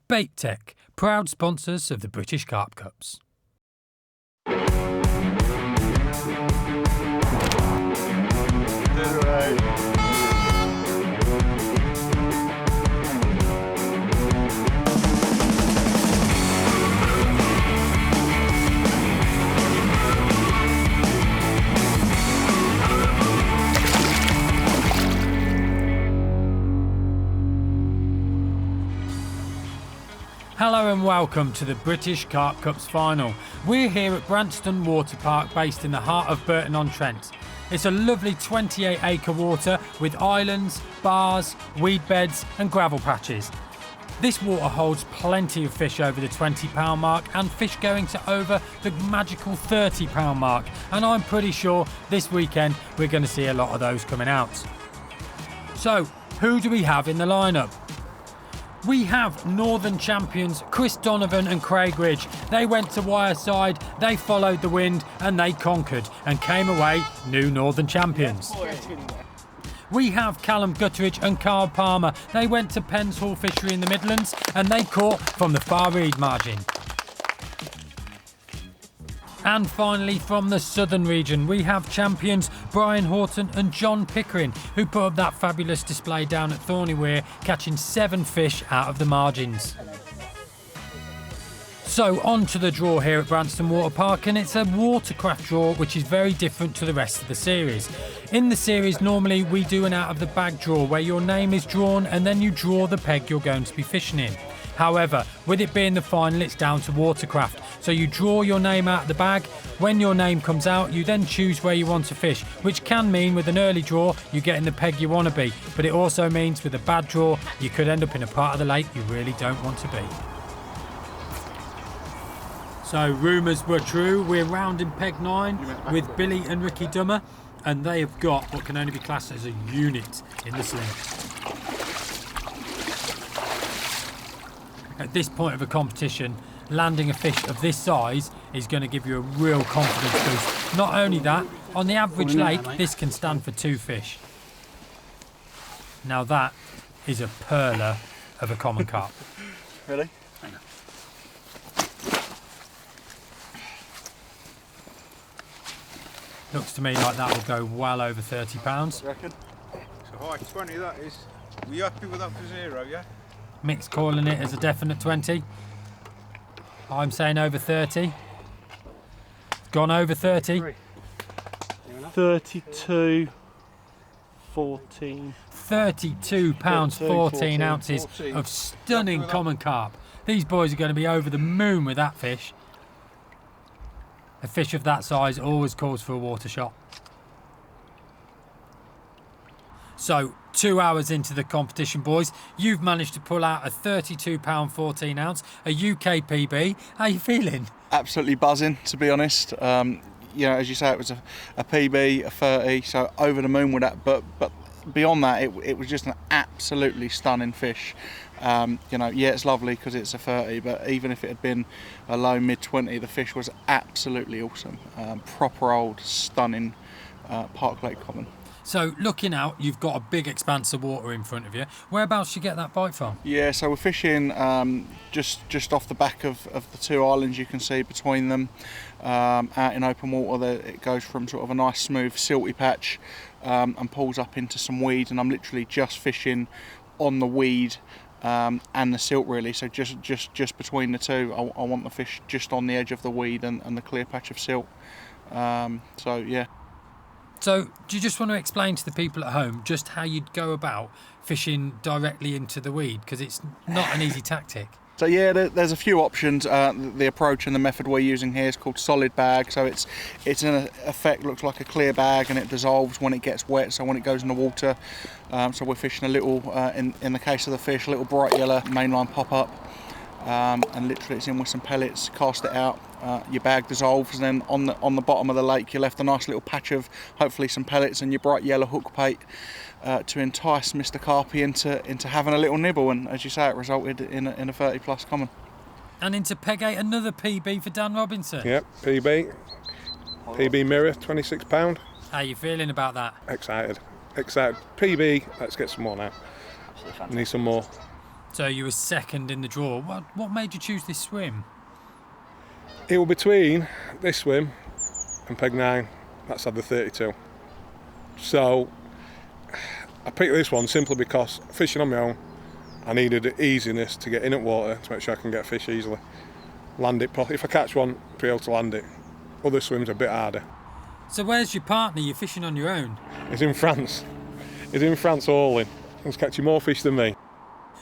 Bait Tech, proud sponsors of the British Carp Cups. Hello and welcome to the British Carp Cup's final. We're here at Branston Water Park, based in the heart of Burton-on-Trent. It's a lovely 28-acre water with islands, bars, weed beds and gravel patches. This water holds plenty of fish over the £20 mark and fish going to over the magical £30 mark, and I'm pretty sure this weekend we're going to see a lot of those coming out. So, who do we have in the lineup? We have Northern champions Chris Donovan and Craig Ridge. They went to Wyreside, they followed the wind and they conquered and came away new Northern champions. We have Callum Gutteridge and Carl Palmer. They went to Penshall Fishery in the Midlands and they caught from the Far Reed margin. And finally, from the southern region, we have champions Brian Horton and John Pickering, who put up that fabulous display down at Thorney Weir, catching 7 fish out of the margins. So on to the draw here at Branston Water Park, and it's a watercraft draw which is very different to the rest of the series. In the series, normally we do an out of the bag draw where your name is drawn and then you draw the peg you're going to be fishing in. However, with it being the final, it's down to watercraft. So you draw your name out of the bag. When your name comes out, you then choose where you want to fish, which can mean with an early draw, you get in the peg you want to be. But it also means with a bad draw, you could end up in a part of the lake you really don't want to be. So rumours were true. We're rounding peg 9 with Billy and Ricky Dummer, and they have got what can only be classed as a unit in the sling. At this point of a competition, landing a fish of this size is going to give you a real confidence boost. Not only that, on the average lake, this can stand for 2 fish. Now that is a perler of a common carp. Really? Looks to me like that will go well over £30. I reckon. So high 20 that is. Were you happy with that for 0, yeah? Mick's calling it as a definite 20. I'm saying over 30. Gone over 30. 32, 14. £32, 14 ounces of stunning common carp. These boys are going to be over the moon with that fish. A fish of that size always calls for a water shot. So, 2 hours into the competition, boys, you've managed to pull out a £32 14 ounce, a UK PB. How are you feeling? Absolutely buzzing, to be honest. You know, as you say, it was a PB, a 30, so over the moon with that. But beyond that, it was just an absolutely stunning fish. You know, yeah, it's lovely because it's a 30, but even if it had been a low mid-20, the fish was absolutely awesome. Proper old, stunning Park Lake Common. So looking out, you've got a big expanse of water in front of you. Whereabouts did you get that bite from? Yeah, so we're fishing just off the back of the 2 islands you can see between them. Out in open water, it goes from sort of a nice smooth silty patch and pulls up into some weed, and I'm literally just fishing on the weed and the silt really. So just between the two, I want the fish just on the edge of the weed and the clear patch of silt. So yeah. So, do you just want to explain to the people at home just how you'd go about fishing directly into the weed? Because it's not an easy tactic. So yeah, there's a few options. The approach and the method we're using here is called solid bag. So it's in effect looks like a clear bag, and it dissolves when it gets wet. So when it goes in the water, so we're fishing a little, in the case of the fish, a little bright yellow mainline pop up. And literally it's in with some pellets, cast it out, your bag dissolves, and then on the bottom of the lake you're left a nice little patch of hopefully some pellets and your bright yellow hook bait to entice Mr. Carpy into having a little nibble, and as you say, it resulted in a 30 plus common. And into peg 8, another PB for Dan Robinson. Yep, PB mirror, £26. How are you feeling about that? Excited. PB, let's get some more now. Need some more. So you were second in the draw. What made you choose this swim? It was between this swim and peg 9. That's had the 32. So I picked this one simply because fishing on my own, I needed the easiness to get in at water to make sure I can get fish easily. Land it properly. If I catch one, be able to land it. Other swims are a bit harder. So where's your partner? You're fishing on your own. He's in France. He's in France hauling. He's catching more fish than me.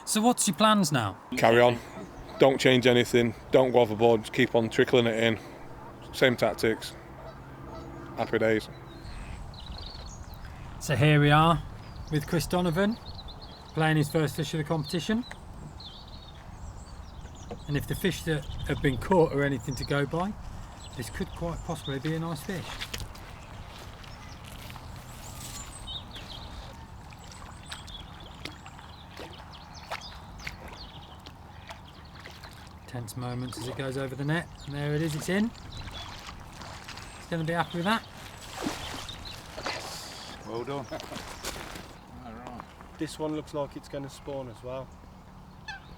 So what's your plans now? Carry on. Don't change anything. Don't go overboard. Just keep on trickling it in. Same tactics. Happy days. So here we are with Chris Donovan playing his first fish of the competition. And if the fish that have been caught are anything to go by, this could quite possibly be a nice fish. Tense moments as it goes over the net, and there it is, it's in. It's going to be happy with that. Well done. This one looks like it's going to spawn as well.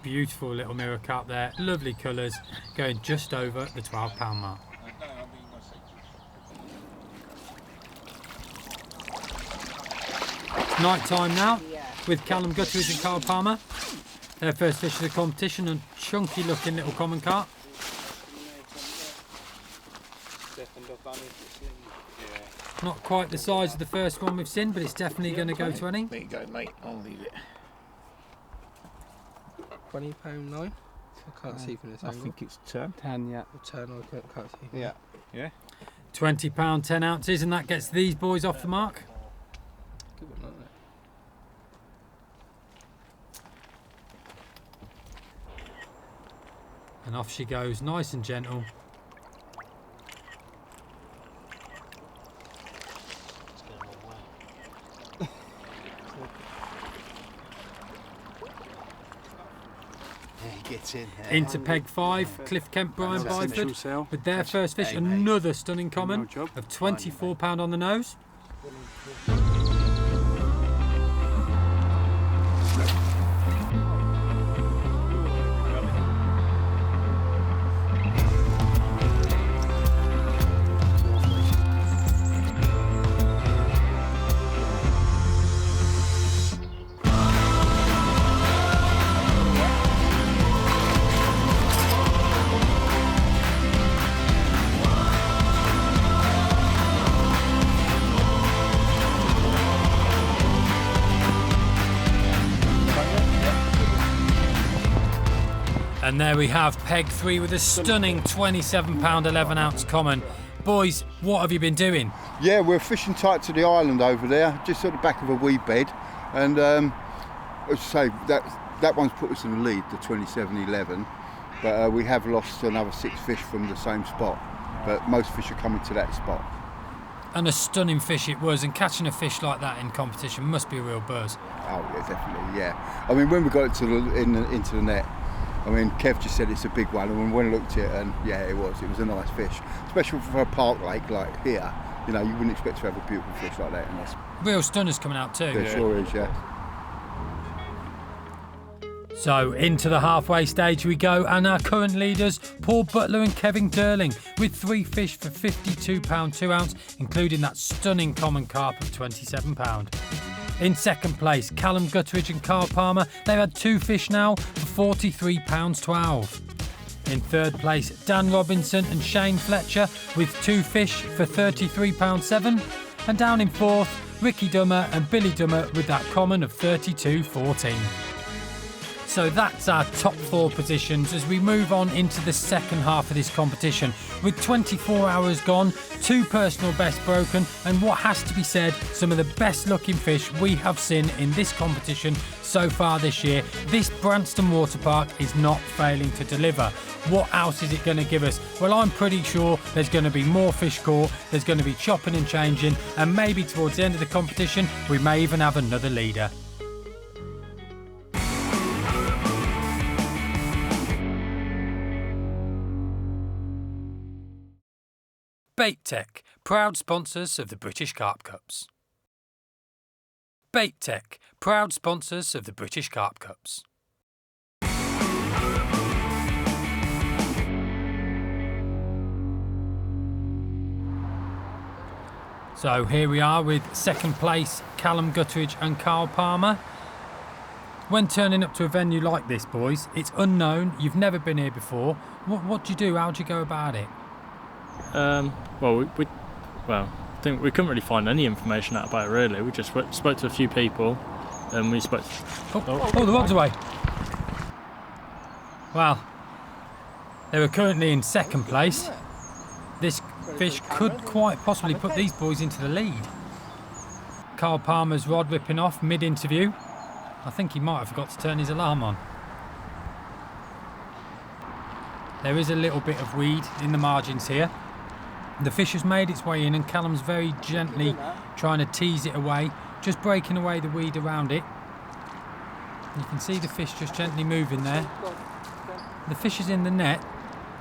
Beautiful little mirror carp there, lovely colours, going just over the £12 mark. It's night time now with Callum Gutteridge and Carl Palmer. Their first fish of the competition, a chunky looking little common carp. Not quite the size of the first one we've seen, but it's definitely going to go 20. There you go, mate. I'll leave it. £20.9. I can't see from this angle. I think it's 10. 10, yeah. Or 10, I can't see. Yeah. Yeah. £20, 10 ounces, and that gets these boys off the mark. Good one, isn't it? And off she goes, nice and gentle. Gets in there. Into peg 5, Cliff Kemp, Brian Byford with their first fish, another stunning common of £24 on the nose. And there we have peg 3 with a stunning £27 11 ounce common. Boys, what have you been doing? Yeah, we're fishing tight to the island over there, just at the back of a weed bed, and as I say, that one's put us in the lead, the 27-11, but we have lost another 6 fish from the same spot, but most fish are coming to that spot. And a stunning fish it was, and catching a fish like that in competition must be a real buzz. Oh yeah, definitely, yeah. I mean, when we got it to into the net, I mean, Kev just said it's a big one, and when we looked at it, and yeah, it was a nice fish, especially for a park lake like here. You know, you wouldn't expect to have a beautiful fish like that unless. Real stunners coming out too. There sure is, yeah. So into the halfway stage we go, and our current leaders, Paul Butler and Kevin Durling, with 3 fish for £52 2 ounce, including that stunning common carp of £27. In second place, Callum Gutteridge and Carl Palmer. They've had 2 fish now for £43 12. In third place, Dan Robinson and Shane Fletcher with 2 fish for £33 7. And down in fourth, Ricky Dummer and Billy Dummer with that common of £32 14. So that's our top 4 positions as we move on into the second half of this competition. With 24 hours gone, 2 personal bests broken, and what has to be said, some of the best looking fish we have seen in this competition so far this year. This Branston Water Park is not failing to deliver. What else is it going to give us? Well, I'm pretty sure there's going to be more fish caught, there's going to be chopping and changing, and maybe towards the end of the competition, we may even have another leader. Bait Tech, proud sponsors of the British Carp Cups. Bait Tech, proud sponsors of the British Carp Cups. So here we are with second place Callum Gutteridge and Carl Palmer. When turning up to a venue like this, boys, it's unknown, you've never been here before. What do you do? How do you go about it? Well, I think we couldn't really find any information out about it really. We just spoke to a few people and we spoke... Oh, the rod's away. Well, they were currently in second place. This fish could quite possibly put these boys into the lead. Carl Palmer's rod whipping off mid-interview. I think he might have forgot to turn his alarm on. There is a little bit of weed in the margins here. The fish has made its way in and Callum's very gently trying to tease it away, just breaking away the weed around it. You can see the fish just gently moving there. The fish is in the net,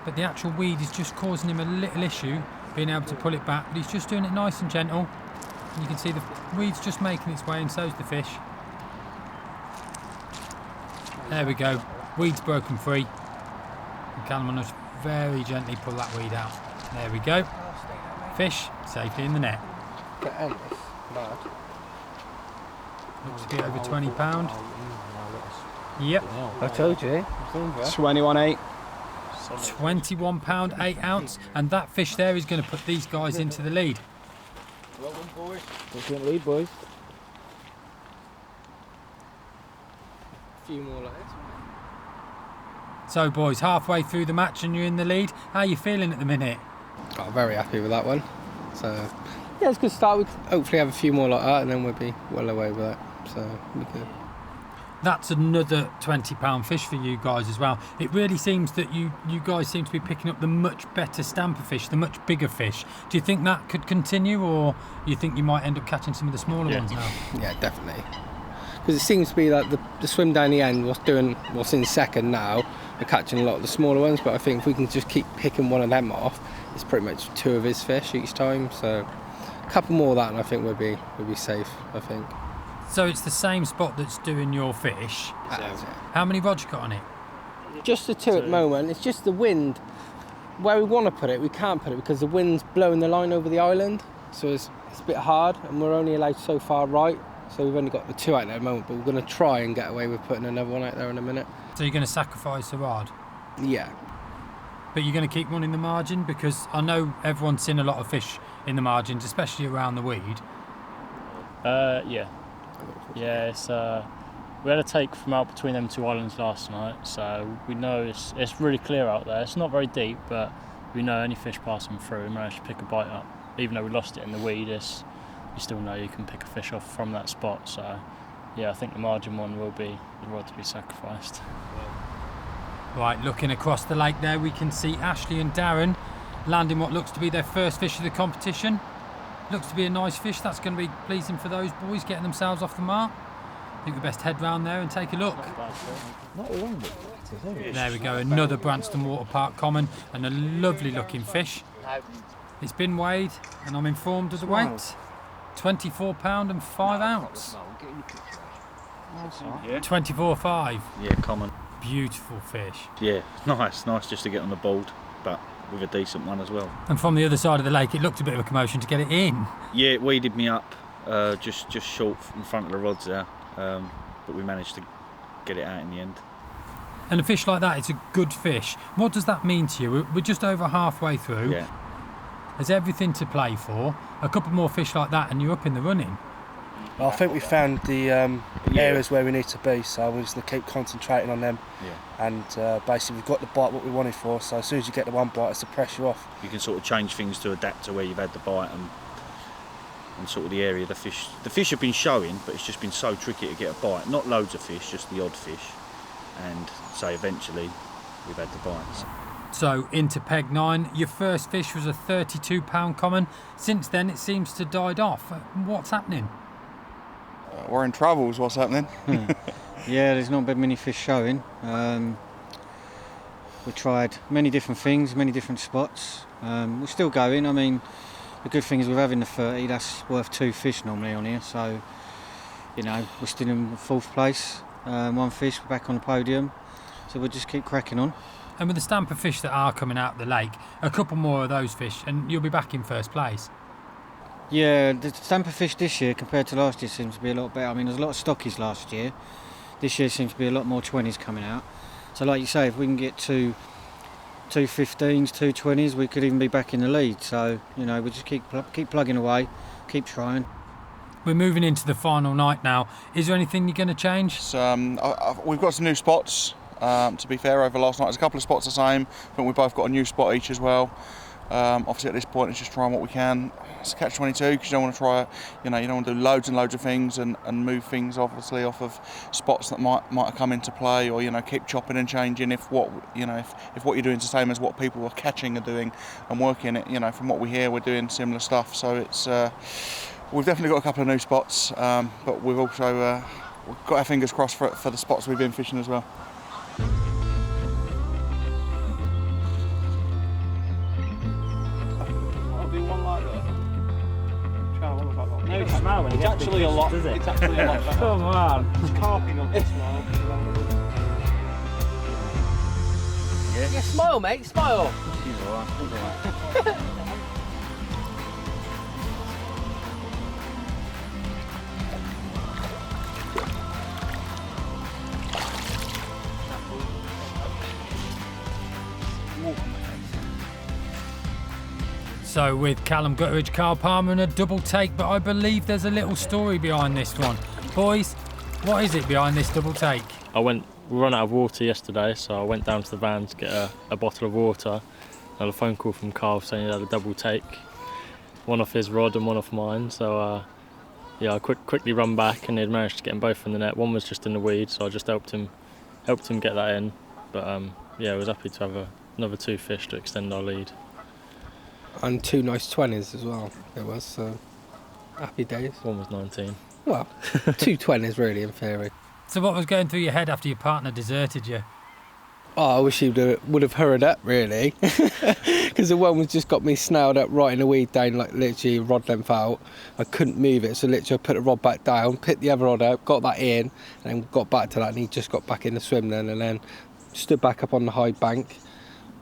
but the actual weed is just causing him a little issue being able to pull it back, but he's just doing it nice and gentle. And you can see the weed's just making its way and so's the fish. There we go, weed's broken free. And Callum will just very gently pull that weed out. There we go. Fish safely in the net. Looks to be over £20. Yep. I told you. 21.8. £21 8 ounce, and that fish there is going to put these guys into the lead. We're going to lead, boys. A few more like this. So boys, halfway through the match and you're in the lead. How are you feeling at the minute? Oh, very happy with that one. So yeah, it's a good start. We hopefully have a few more like that, and then we'll be well away with that. So we'll be good. That's another £20 fish for you guys as well. It really seems that you guys seem to be picking up the much better stamper fish, the much bigger fish. Do you think that could continue, or you think you might end up catching some of the smaller ones now? Yeah, definitely. Because it seems to be like the swim down the end, what's in second now, we're catching a lot of the smaller ones, but I think if we can just keep picking one of them off, it's pretty much two of his fish each time. So a couple more of that and I think we'll be safe, I think. So it's the same spot that's doing your fish. How many rods you got on it? Just the two at the moment. It's just the wind. Where we want to put it, we can't put it because the wind's blowing the line over the island. So it's a bit hard and we're only allowed so far right. So we've only got the two out there at the moment, but we're going to try and get away with putting another one out there in a minute. So you're going to sacrifice a rod? Yeah. But you're going to keep one in the margin? Because I know everyone's seen a lot of fish in the margins, especially around the weed. Yeah. Yeah, it's we had a take from out between them two islands last night, so we know it's really clear out there. It's not very deep, but we know any fish passing through, we managed to pick a bite up. Even though we lost it in the weed, you still know you can pick a fish off from that spot. So yeah, I think the margin one will be the rod to be sacrificed. Right, looking across the lake there, we can see Ashley and Darren landing what looks to be their first fish of the competition. Looks to be a nice fish. That's going to be pleasing for those boys, getting themselves off the mark. I think we best head round there and take a look. There we go, another Branston Water Park common and a lovely looking fish. It's been weighed and I'm informed of the weight. £24 and 5 ounce. 24.5. Yeah, common. Beautiful fish. Yeah, nice just to get on the board, but with a decent one as well. And from the other side of the lake, it looked a bit of a commotion to get it in. Yeah, it weeded me up, just short in front of the rods there, but we managed to get it out in the end. And a fish like that, it's a good fish. What does that mean to you? We're just over halfway through. Yeah. There's everything to play for. A couple more fish like that and you're up in the running. I think we found the areas where we need to be, so we're just going to keep concentrating on them. Yeah. And basically we've got the bite what we wanted for, so as soon as you get the one bite, it's the pressure off. You can sort of change things to adapt to where you've had the bite and sort of the area the fish. The fish have been showing, but it's just been so tricky to get a bite. Not loads of fish, just the odd fish. And so eventually we've had the bites. So into peg 9, your first fish was a £32 common. Since then it seems to died off. What's happening? We're in trouble is what's happening. Yeah, there's not been many fish showing. We tried many different things, many different spots. We're still going. I mean, the good thing is we're having the 30, that's worth 2 fish normally on here. So, you know, we're still in 4th place. 1 fish, we're back on the podium. So we'll just keep cracking on. And with the stamper fish that are coming out of the lake, a couple more of those fish and you'll be back in 1st place. Yeah, the stamper fish this year compared to last year seems to be a lot better. I mean, there's a lot of stockies last year. This year seems to be a lot more 20s coming out. So like you say, if we can get two 15s, 220s, we could even be back in the lead. So, you know, we just keep plugging away, keep trying. We're moving into the final night now. Is there anything you're going to change? We've got some new spots, to be fair, over last night. There's a couple of spots the same, but we've both got a new spot each as well. Obviously at this point it's just trying what we can. It's a catch-22 because you don't want to try, you don't want to do loads and loads of things and move things obviously off of spots that might have come into play, or keep chopping and changing if what you're doing is the same as what people are catching are doing and working it. From what we hear, we're doing similar stuff. So it's we've definitely got a couple of new spots, but we've also we've got our fingers crossed for the spots we've been fishing as well. It's actually a lot. It's actually a lot. Come on. It's carping on this now. Yeah, smile, mate, smile. She's alright. So with Callum Gutteridge, Carl Palmer and a double take, but I believe there's a little story behind this one. Boys, what is it behind this double take? We ran out of water yesterday, so I went down to the van to get a bottle of water. I had a phone call from Carl saying he had a double take, one off his rod and one off mine. So I quickly run back, and he'd managed to get them both in the net. One was just in the weed, so I just helped him get that in. But I was happy to have another 2 fish to extend our lead. And 2 nice 20s as well. It was, so happy days. One was 19. Well, 2 20s really in theory. So what was going through your head after your partner deserted you? Oh, I wish he would have hurried up really, because the one was just got me snailed up right in the weed down, like literally rod length out. I couldn't move it, so literally I put the rod back down, picked the other rod up, got that in, and then got back to that, and he just got back in the swim then, and then stood back up on the high bank,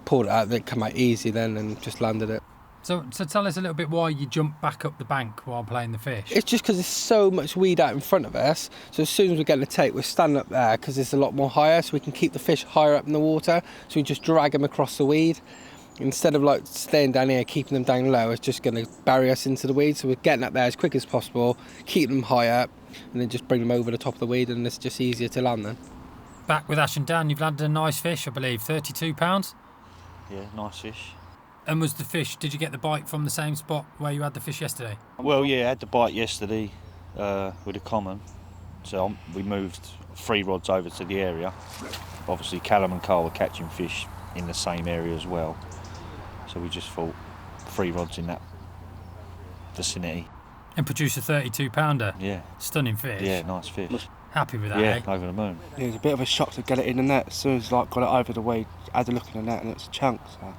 pulled it out, then it came out easy then, and just landed it. So tell us a little bit why you jumped back up the bank while playing the fish. It's just because there's so much weed out in front of us, so as soon as we're getting a take, we're standing up there because it's a lot more higher, so we can keep the fish higher up in the water, so we just drag them across the weed. Instead of like staying down here, keeping them down low, it's just going to bury us into the weed, so we're getting up there as quick as possible, keeping them high up, and then just bring them over the top of the weed, and it's just easier to land then. Back with Ash and Dan, you've landed a nice fish, I believe, £32? Yeah, nice fish. And was the fish, did you get the bite from the same spot where you had the fish yesterday? Well, yeah, I had the bite yesterday with a common, so we moved 3 rods over to the area. Obviously Callum and Carl were catching fish in the same area as well, so we just thought 3 rods in that vicinity. And produce a 32-pounder? Yeah. Stunning fish? Yeah, nice fish. Happy with that, Yeah, eh? over the moon. It was a bit of a shock to get it in the net. As soon as got it over the weed, I had a look in the net and it's a chunk, so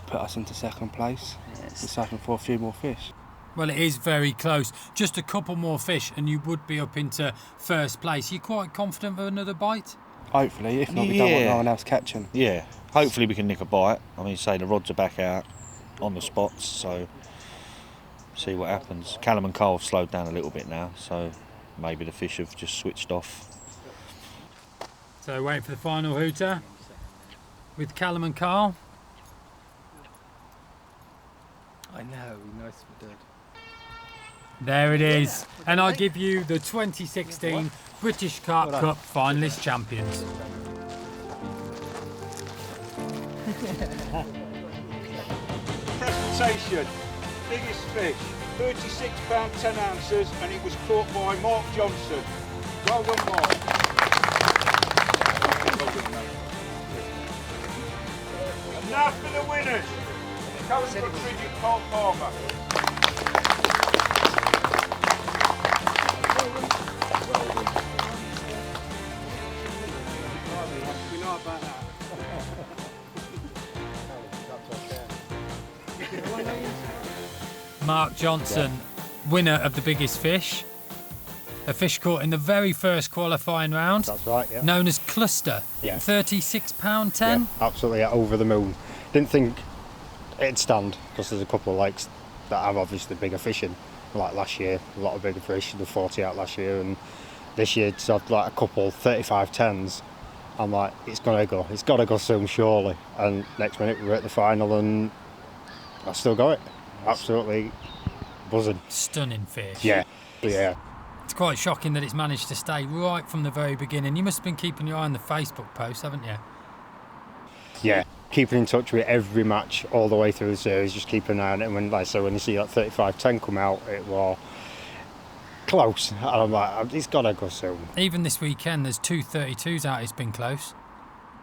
put us into second place. Yes. Just hoping for a few more fish. Well, it is very close. Just a couple more fish and you would be up into first place. Are you quite confident of another bite? Hopefully, if not, we don't want no one else catching. Yeah, hopefully we can nick a bite. I mean, say the rods are back out on the spots, so see what happens. Callum and Carl have slowed down a little bit now, so maybe the fish have just switched off. So wait for the final hooter with Callum and Carl. I know, nice and good. There it is. And I give you the 2016 British Carp Cup finalist champions. Presentation. Biggest fish, £36 10 ounces, and it was caught by Mark Johnson. Well done, Mark. And now for the winners. Callum Gutteridge and Carl Palmer. We know about that. Mark Johnson, winner of the biggest fish. A fish caught in the very first qualifying round. That's right, yeah. Known as Cluster. Yeah. £36.10. Yeah, absolutely, yeah, over the moon. Didn't think it'd stand because there's a couple of like that have obviously bigger fishing. Like last year, a lot of bigger fish, the 40 out last year, and this year to have like a couple 35 10s. I'm like, it's got to go soon, surely. And next minute we're at the final and I still got it. Absolutely buzzing. Stunning fish. Yeah. It's quite shocking that it's managed to stay right from the very beginning. You must have been keeping your eye on the Facebook post, haven't you? Yeah, keeping in touch with every match all the way through the series, just keep an eye on it. And when you see that 35-10 come out, it was close. And I'm like, it's got to go soon. Even this weekend, there's 2 32s out. It's been close.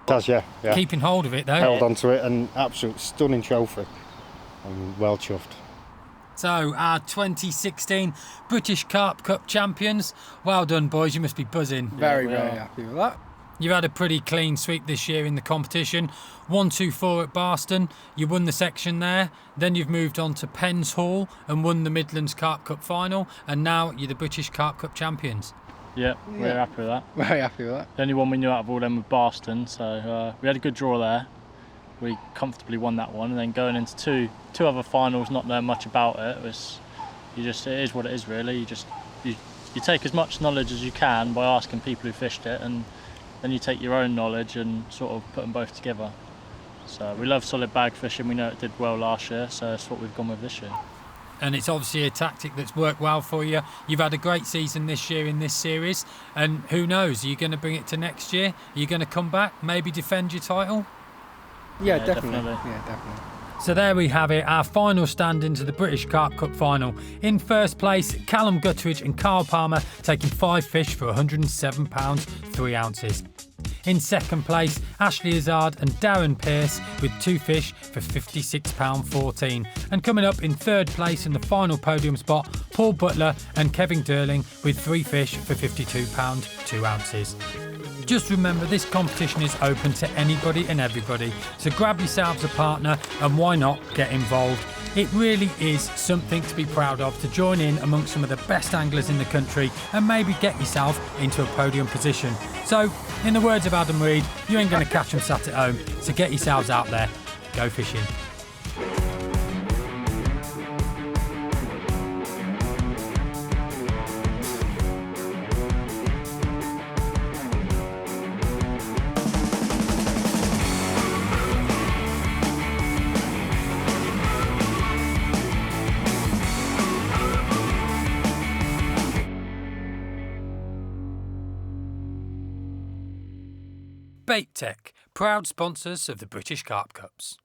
It has, yeah. Keeping hold of it, though. Held onto it, and absolute stunning trophy. I'm well chuffed. So, our 2016 British Carp Cup champions. Well done, boys. You must be buzzing. Very happy with that. You've had a pretty clean sweep this year in the competition. 1-2-4 at Branston. You won the section there. Then you've moved on to Penn's Hall and won the Midlands Carp Cup final. And now you're the British Carp Cup champions. Yeah, we're happy with that. Very happy with that. The only one we knew out of all them was Branston, so we had a good draw there. We comfortably won that one, and then going into two other finals, not knowing much about it, it is what it is really. You take as much knowledge as you can by asking people who fished it, and then you take your own knowledge and sort of put them both together. So we love solid bag fishing. We know it did well last year, so that's what we've gone with this year. And it's obviously a tactic that's worked well for you. You've had a great season this year in this series, and who knows, are you going to bring it to next year? Are you going to come back, maybe defend your title? Yeah, definitely. Yeah, definitely. So there we have it, our final standings of the British Carp Cup final. In first place, Callum Guttridge and Carl Palmer taking 5 fish for £107, 3 ounces. In second place, Ashley Hazard and Darren Pearce with 2 fish for £56.14. And coming up in third place in the final podium spot, Paul Butler and Kevin Durling with 3 fish for £52, 2 ounces. Just remember, this competition is open to anybody and everybody, so grab yourselves a partner and why not get involved. It really is something to be proud of, to join in amongst some of the best anglers in the country and maybe get yourself into a podium position. So, in the words of Adam Reed, you ain't going to catch them sat at home, so get yourselves out there, go fishing. Bait Tech, proud sponsors of the British Carp Cups.